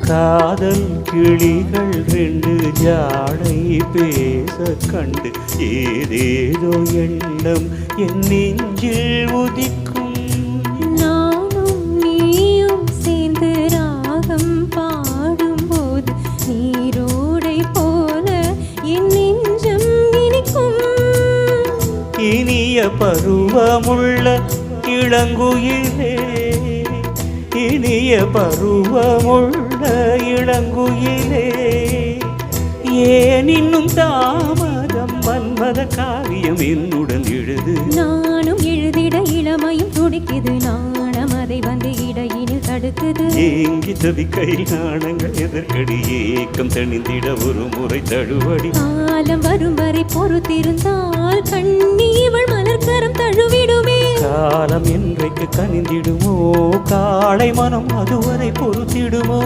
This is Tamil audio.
காதல் கிளிகள் ரெண்டு ஜாடை பேச கண்டு ஏதேதோ எண்ணம் என் நெஞ்சில் உதிக்கும். நானும் நீயும் சேர்ந்து ராகம் பாடும்போது நீரோடை போல என் நெஞ்சம் இனிக்கும். இனிய பருவமுள்ள இளங்குயிலே, இனிய பருவமுள்ள இளங்குயிலே, ஏன் இன்னும் தாமதம்? மன்மத காவியம் என்னுடன் எழுது. நானும் எழுதிட இளமையும் துடிக்குது, நாணம் அதை வந்து இடையினில் தடுக்குது. ஏங்கி தவிக்கையில் நாணங்கள் எதற்கடி, ஏக்கம் தணிந்திட ஒரு முறை தழுவடி. காலம் வரும் வரை பொறுத்திருந்தால் கண்ணி இவள் மலர்கரம் தழுவிடுமே. காலம் என்றைக்கு கனிந்திடுமோ, காளை மனம் அதுவரை பொறுத்திடுமோ.